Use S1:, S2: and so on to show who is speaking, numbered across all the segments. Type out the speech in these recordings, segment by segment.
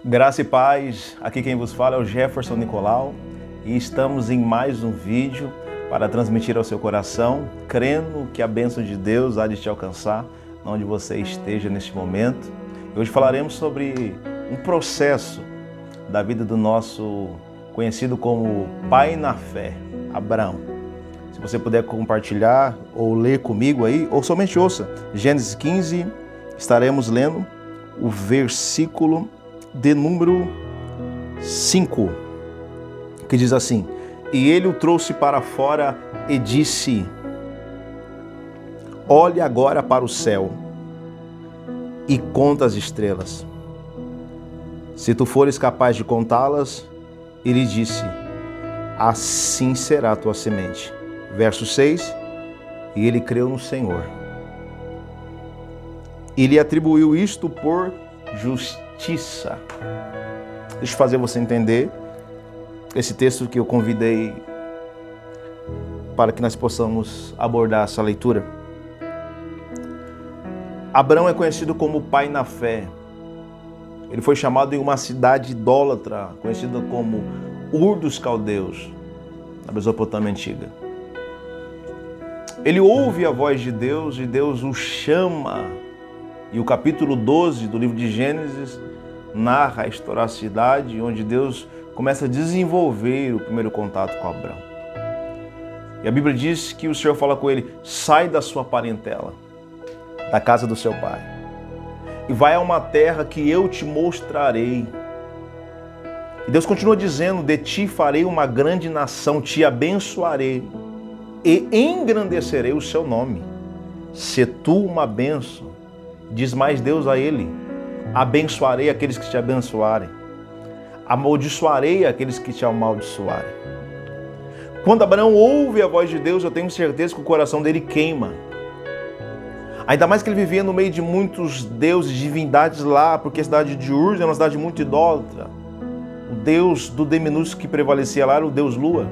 S1: Graça e paz, aqui quem vos fala é o Jefferson Nicolau e estamos em mais um vídeo para transmitir ao seu coração, crendo que a bênção de Deus há de te alcançar onde você esteja neste momento. E hoje falaremos sobre um processo da vida do nosso conhecido como pai na fé, Abraão. Se você puder compartilhar ou ler comigo aí, ou somente ouça, Gênesis 15, estaremos lendo o versículo de número 5, que diz assim: E ele o trouxe para fora e disse: Olhe agora para o céu e conta as estrelas. Se tu fores capaz de contá-las, ele disse: Assim será a tua semente. Verso 6, e ele creu no Senhor. Ele atribuiu isto por justiça. Deixa eu fazer você entender esse texto que eu convidei para que nós possamos abordar essa leitura. Abraão é conhecido como pai na fé. Ele foi chamado em uma cidade idólatra, conhecida como Ur dos Caldeus, na Mesopotâmia antiga. Ele ouve a voz de Deus e Deus o chama. E o capítulo 12 do livro de Gênesis narra a historicidade onde Deus começa a desenvolver o primeiro contato com Abraão. E a Bíblia diz que o Senhor fala com ele: sai da sua parentela, da casa do seu pai, e vai a uma terra que eu te mostrarei. E Deus continua dizendo: de ti farei uma grande nação, te abençoarei e engrandecerei o seu nome. Se tu uma bênção, diz mais Deus a ele: abençoarei aqueles que te abençoarem, amaldiçoarei aqueles que te amaldiçoarem. Quando Abraão ouve a voz de Deus, eu tenho certeza que o coração dele queima. Ainda mais que ele vivia no meio de muitos deuses, divindades lá, porque a cidade de Ur era uma cidade muito idólatra. O deus do Deminus que prevalecia lá era o deus Lua.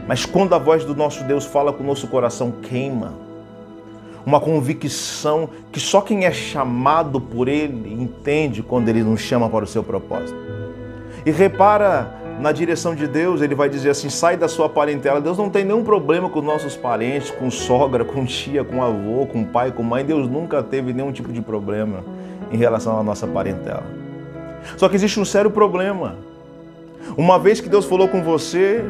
S1: Mas quando a voz do nosso Deus fala com o nosso coração, queima. Uma convicção que só quem é chamado por Ele entende quando Ele nos chama para o seu propósito. E repara na direção de Deus, Ele vai dizer assim: sai da sua parentela. Deus não tem nenhum problema com os nossos parentes, com sogra, com tia, com avô, com pai, com mãe. Deus nunca teve nenhum tipo de problema em relação à nossa parentela. Só que existe um sério problema. Uma vez que Deus falou com você,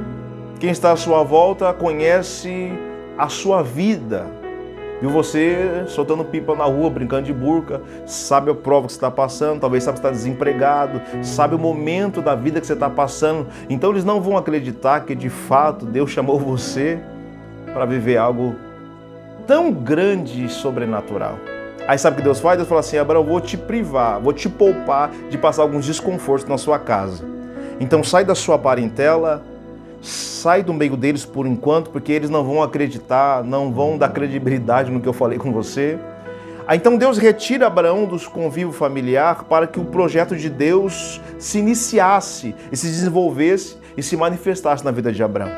S1: quem está à sua volta conhece a sua vida. Viu você soltando pipa na rua, brincando de burca, sabe a prova que você está passando, talvez sabe que você está desempregado, sabe o momento da vida que você está passando. Então eles não vão acreditar que de fato Deus chamou você para viver algo tão grande e sobrenatural. Aí sabe o que Deus faz? Deus fala assim: Abraão, eu vou te privar, vou te poupar de passar alguns desconfortos na sua casa. Então sai da sua parentela, sai do meio deles por enquanto, porque eles não vão acreditar, não vão dar credibilidade no que eu falei com você. Aí então Deus retira Abraão dos convívio familiar para que o projeto de Deus se iniciasse e se desenvolvesse e se manifestasse na vida de Abraão.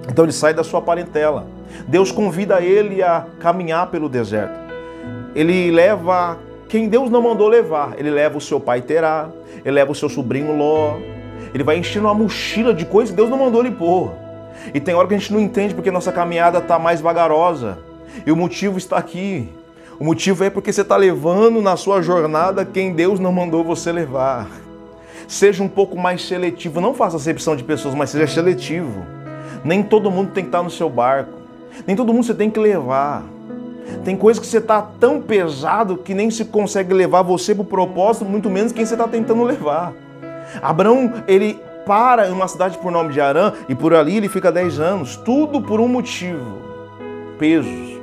S1: Então ele sai da sua parentela. Deus convida ele a caminhar pelo deserto. Ele leva quem Deus não mandou levar. Ele leva o seu pai Terá, ele leva o seu sobrinho Ló. Ele vai enchendo uma mochila de coisas que Deus não mandou ele pôr. E tem hora que a gente não entende porque nossa caminhada está mais vagarosa. E o motivo está aqui. O motivo é porque você está levando na sua jornada quem Deus não mandou você levar. Seja um pouco mais seletivo. Não faça acepção de pessoas, mas seja seletivo. Nem todo mundo tem que estar no seu barco. Nem todo mundo você tem que levar. Tem coisas que você está tão pesado que nem se consegue levar você para o propósito, muito menos quem você está tentando levar. Abraão, ele para em uma cidade por nome de Harã e por ali ele fica 10 anos. Tudo por um motivo: peso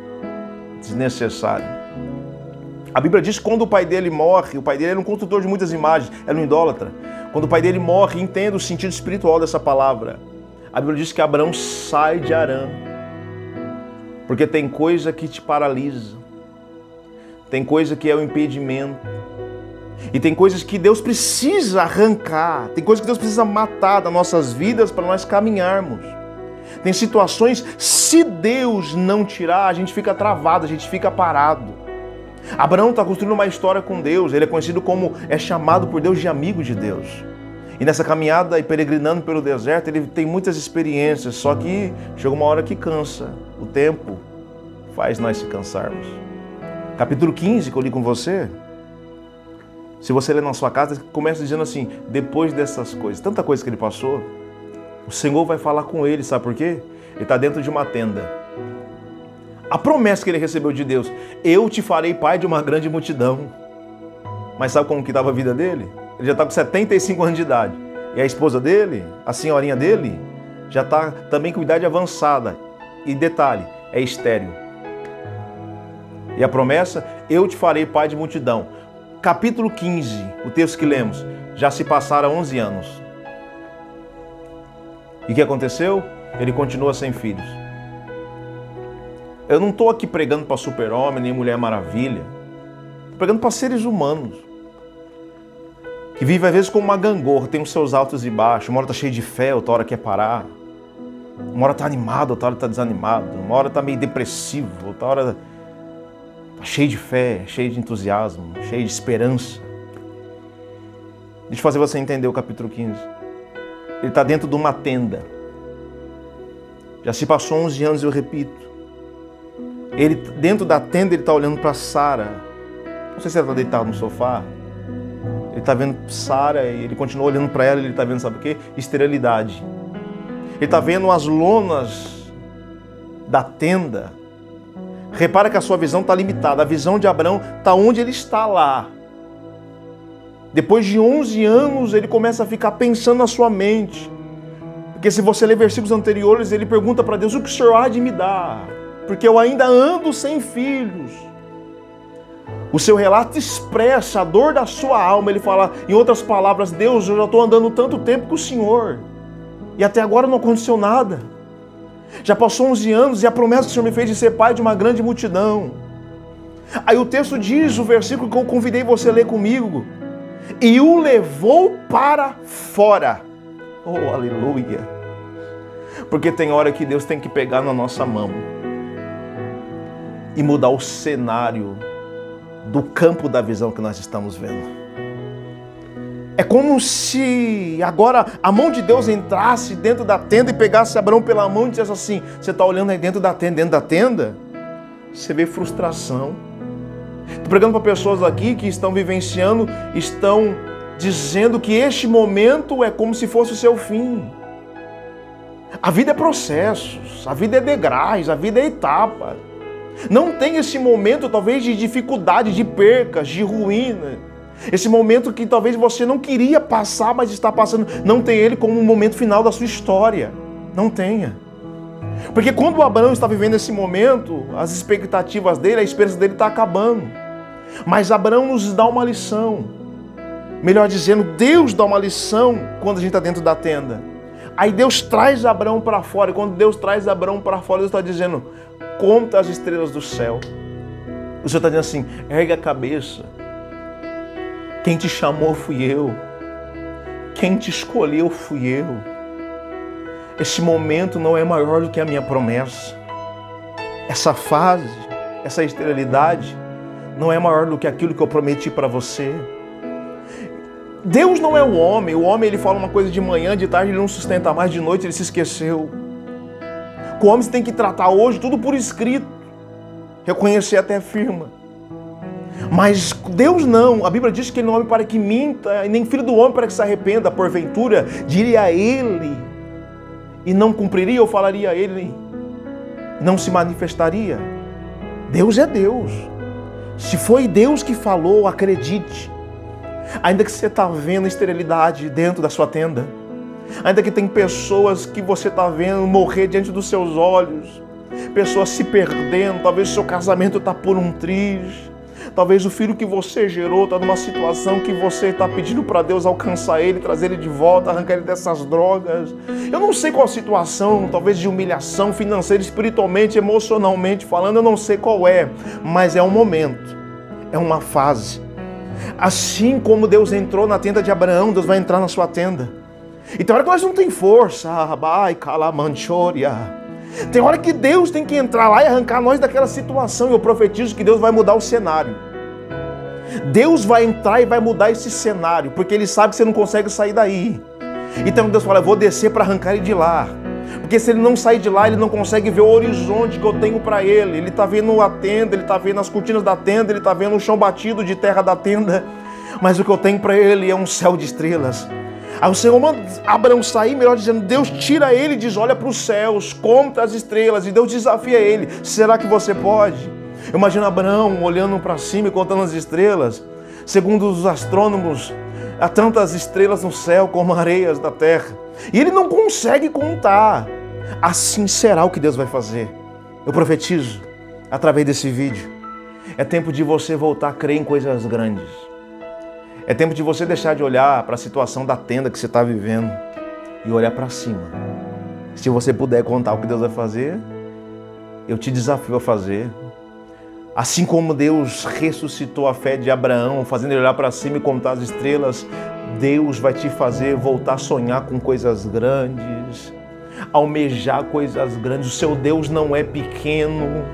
S1: desnecessário. A Bíblia diz que quando o pai dele morre, o pai dele era um construtor de muitas imagens, era um idólatra. Quando o pai dele morre, entenda o sentido espiritual dessa palavra. A Bíblia diz que Abraão sai de Harã. Porque tem coisa que te paralisa, tem coisa que é o impedimento, e tem coisas que Deus precisa arrancar, tem coisas que Deus precisa matar das nossas vidas para nós caminharmos. Tem situações, se Deus não tirar, a gente fica travado, a gente fica parado. Abraão está construindo uma história com Deus, ele é conhecido como, é chamado por Deus de amigo de Deus. E nessa caminhada e peregrinando pelo deserto, ele tem muitas experiências, só que chega uma hora que cansa. O tempo faz nós se cansarmos. Capítulo 15 que eu li com você, se você ler na sua casa, começa dizendo assim, depois dessas coisas, tanta coisa que ele passou, o Senhor vai falar com ele, sabe por quê? Ele está dentro de uma tenda. A promessa que ele recebeu de Deus, eu te farei pai de uma grande multidão. Mas sabe como que estava a vida dele? Ele já está com 75 anos de idade. E a esposa dele, a senhorinha dele, já está também com idade avançada. E detalhe, é estéril. E a promessa, eu te farei pai de multidão. Capítulo 15, o texto que lemos, já se passaram 11 anos. E o que aconteceu? Ele continua sem filhos. Eu não estou aqui pregando para super-homem, nem Mulher Maravilha. Estou pregando para seres humanos. Que vivem às vezes como uma gangorra, tem os seus altos e baixos. Uma hora está cheio de fé, outra hora quer parar. Uma hora está animado, outra hora está desanimado. Uma hora está meio depressivo, outra hora está cheio de fé, cheio de entusiasmo, cheio de esperança. Deixa eu fazer você entender o capítulo 15. Ele está dentro de uma tenda. Já se passou 11 anos, eu repito. Ele, dentro da tenda, ele está olhando para Sara. Não sei se ela está deitada no sofá. Ele está vendo Sara e ele continua olhando para ela e ele está vendo, sabe o quê? Esterilidade. Ele está vendo as lonas da tenda. Repara que a sua visão está limitada. A visão de Abraão está onde ele está lá. Depois de 11 anos, ele começa a ficar pensando na sua mente. Porque se você ler versículos anteriores, ele pergunta para Deus, o que o Senhor há de me dar? Porque eu ainda ando sem filhos. O seu relato expressa a dor da sua alma. Ele fala, em outras palavras, Deus, eu já estou andando tanto tempo com o Senhor. E até agora não aconteceu nada. Já passou 11 anos e a promessa que o Senhor me fez de ser pai de uma grande multidão. Aí o texto diz, o versículo que eu convidei você a ler comigo. E o levou para fora. Oh, aleluia. Porque tem hora que Deus tem que pegar na nossa mão e mudar o cenário do campo da visão que nós estamos vendo. É como se agora a mão de Deus entrasse dentro da tenda e pegasse Abraão pela mão e dissesse assim, você está olhando aí dentro da tenda, você vê frustração. Estou pregando para pessoas aqui que estão vivenciando, estão dizendo que este momento é como se fosse o seu fim. A vida é processos, a vida é degraus, a vida é etapa. Não tem esse momento talvez de dificuldade, de percas, de ruína. Esse momento que talvez você não queria passar, mas está passando. Não tem ele como um momento final da sua história. Não tenha. Porque quando Abraão está vivendo esse momento, as expectativas dele, a esperança dele está acabando. Mas Abraão nos dá uma lição. Melhor dizendo, Deus dá uma lição quando a gente está dentro da tenda. Aí Deus traz Abraão para fora. E quando Deus traz Abraão para fora, Deus está dizendo, conta as estrelas do céu. O Senhor está dizendo assim, ergue a cabeça. Quem te chamou fui eu. Quem te escolheu fui eu. Esse momento não é maior do que a minha promessa. Essa fase, essa esterilidade, não é maior do que aquilo que eu prometi para você. Deus não é o homem ele fala uma coisa de manhã, de tarde ele não sustenta mais, de noite ele se esqueceu. Com o homem você tem que tratar hoje tudo por escrito, reconhecer até firma. Mas Deus não, a Bíblia diz que ele não é homem para que minta, e nem filho do homem para que se arrependa, porventura, diria a ele, e não cumpriria ou falaria a ele, não se manifestaria. Deus é Deus. Se foi Deus que falou, acredite. Ainda que você está vendo esterilidade dentro da sua tenda, ainda que tem pessoas que você está vendo morrer diante dos seus olhos, pessoas se perdendo, talvez o seu casamento está por um triz, talvez o filho que você gerou está numa situação que você está pedindo para Deus alcançar ele, trazer ele de volta, arrancar ele dessas drogas. Eu não sei qual a situação, talvez de humilhação financeira, espiritualmente, emocionalmente falando, eu não sei qual é, mas é um momento, é uma fase. Assim como Deus entrou na tenda de Abraão, Deus vai entrar na sua tenda. E tem hora que nós não tem força, tem hora que Deus tem que entrar lá e arrancar nós daquela situação. E eu profetizo que Deus vai mudar o cenário. Deus vai entrar e vai mudar esse cenário, porque Ele sabe que você não consegue sair daí. Então Deus fala, eu vou descer para arrancar ele de lá. Porque se ele não sair de lá, ele não consegue ver o horizonte que eu tenho para ele. Ele está vendo a tenda, ele está vendo as cortinas da tenda, ele está vendo o chão batido de terra da tenda. Mas o que eu tenho para ele é um céu de estrelas. Aí o Senhor manda Abraão sair, melhor dizendo, Deus tira ele e diz, olha para os céus, conta as estrelas. E Deus desafia ele, será que você pode? Imagina Abraão olhando para cima e contando as estrelas. Segundo os astrônomos, há tantas estrelas no céu como areias da terra. E ele não consegue contar. Assim será o que Deus vai fazer. Eu profetizo, através desse vídeo, é tempo de você voltar a crer em coisas grandes. É tempo de você deixar de olhar para a situação da tenda que você está vivendo e olhar para cima. Se você puder contar o que Deus vai fazer, eu te desafio a fazer. Assim como Deus ressuscitou a fé de Abraão, fazendo ele olhar para cima e contar as estrelas, Deus vai te fazer voltar a sonhar com coisas grandes, almejar coisas grandes. O seu Deus não é pequeno.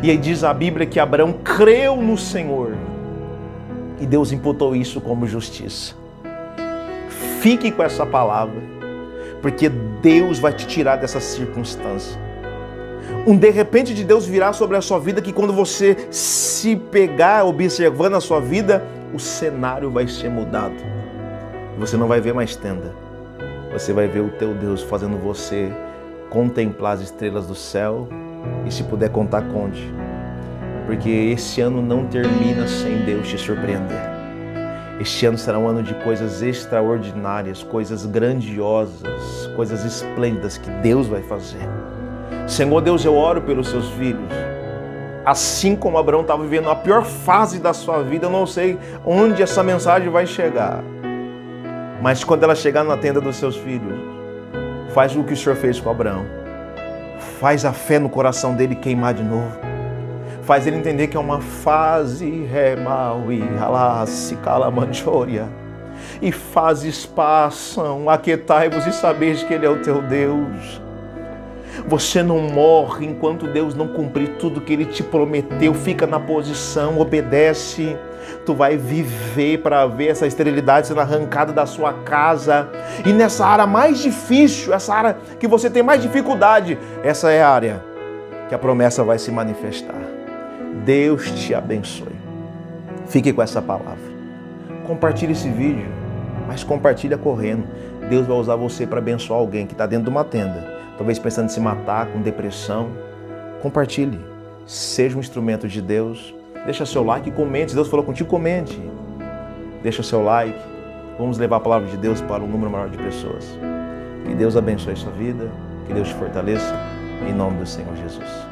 S1: E aí diz a Bíblia que Abraão creu no Senhor e Deus imputou isso como justiça. Fique com essa palavra, porque Deus vai te tirar dessa circunstância. Um de repente de Deus virá sobre a sua vida que quando você se pegar observando a sua vida, o cenário vai ser mudado. Você não vai ver mais tenda. Você vai ver o teu Deus fazendo você contemplar as estrelas do céu e se puder contar, conte. Porque esse ano não termina sem Deus te surpreender. Este ano será um ano de coisas extraordinárias, coisas grandiosas, coisas esplêndidas que Deus vai fazer. Senhor Deus, eu oro pelos seus filhos. Assim como Abraão estava vivendo a pior fase da sua vida, eu não sei onde essa mensagem vai chegar. Mas quando ela chegar na tenda dos seus filhos, faz o que o Senhor fez com Abraão. Faz a fé no coração dele queimar de novo. Faz ele entender que é uma fase e fases passam, aquietai-vos e sabeis que Ele é o teu Deus. Você não morre enquanto Deus não cumprir tudo que Ele te prometeu. Fica na posição, obedece. Tu vai viver para ver essa esterilidade sendo arrancada da sua casa. E nessa área mais difícil, essa área que você tem mais dificuldade, essa é a área que a promessa vai se manifestar. Deus te abençoe. Fique com essa palavra. Compartilhe esse vídeo, mas compartilha correndo. Deus vai usar você para abençoar alguém que está dentro de uma tenda, talvez pensando em se matar, com depressão. Compartilhe. Seja um instrumento de Deus. Deixa seu like e comente. Se Deus falou contigo, comente. Deixa seu like. Vamos levar a palavra de Deus para um número maior de pessoas. Que Deus abençoe sua vida. Que Deus te fortaleça. Em nome do Senhor Jesus.